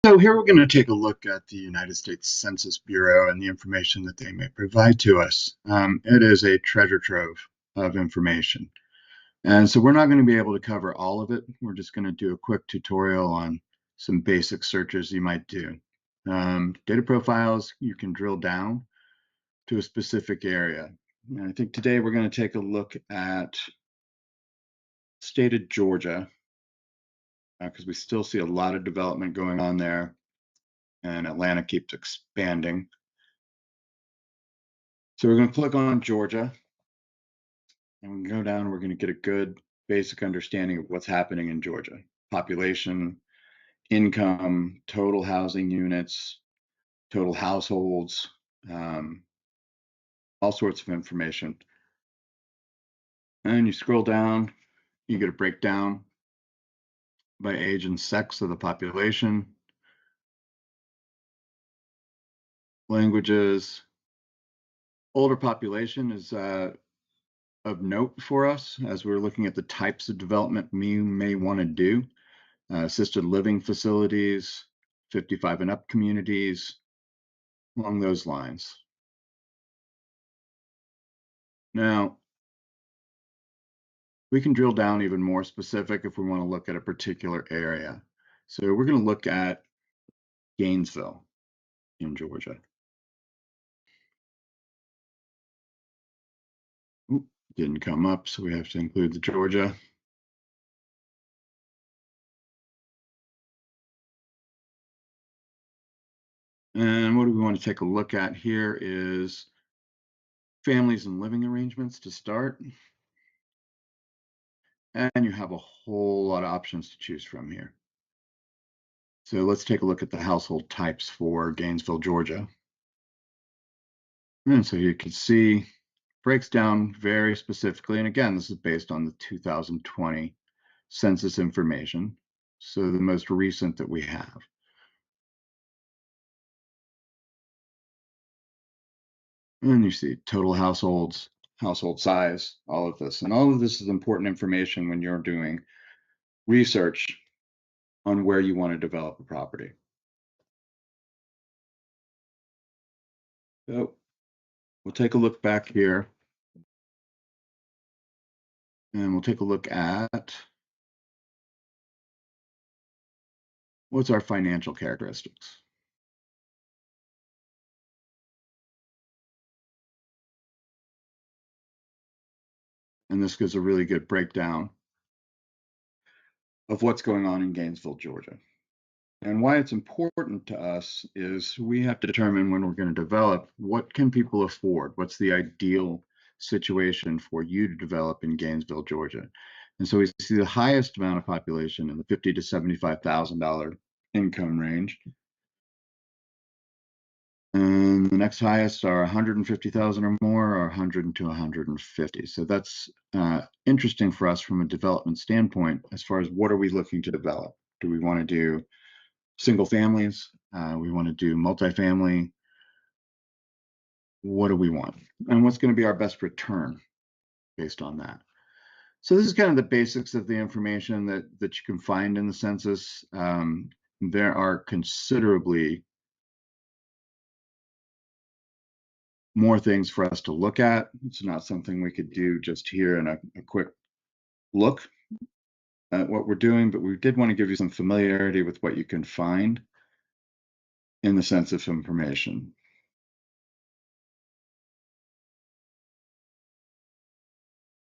So here we're going to take a look at the United States Census Bureau and the information that they may provide to us. It is a treasure trove of information. And so we're not going to be able to cover all of it. We're just going to do a quick tutorial on some basic searches you might do. Data profiles, you can drill down to a specific area. And I think today we're going to take a look at state of Georgia, because we still see a lot of development going on there, and Atlanta keeps expanding. So we're going to click on Georgia, and we can go down and we're going to get a good basic understanding of what's happening in Georgia. Population, income, total housing units, total households, all sorts of information. And you scroll down, you get a breakdown by age and sex of the population, languages. Older population is of note for us as we're looking at the types of development we may want to do. Assisted living facilities, 55 and up communities, along those lines. Now, we can drill down even more specific if we want to look at a particular area. So we're going to look at Gainesville in Georgia. Oop, didn't come up, so we have to include the Georgia. And what do we want to take a look at here is families and living arrangements to start. And you have a whole lot of options to choose from here. So let's take a look at the household types for Gainesville, Georgia. And so you can see breaks down very specifically. And again, this is based on the 2020 census information. So the most recent that we have. And you see total households, household size, all of this. And all of this is important information when you're doing research on where you want to develop a property. So we'll take a look back here. And we'll take a look at what's our financial characteristics. And this gives a really good breakdown of what's going on in Gainesville, Georgia. And why it's important to us is we have to determine when we're going to develop, what can people afford? What's the ideal situation for you to develop in Gainesville, Georgia? And so we see the highest amount of population in the $50,000 to $75,000 income range. And the next highest are 150,000 or more, or 100 to 150. So that's interesting for us from a development standpoint, as far as what are we looking to develop? Do we want to do single families? We want to do multifamily? What do we want? And what's going to be our best return based on that? So this is kind of the basics of the information that you can find in the census. There are considerably more things for us to look at. It's not something we could do just here in a quick look at what we're doing, but we did want to give you some familiarity with what you can find in the census information.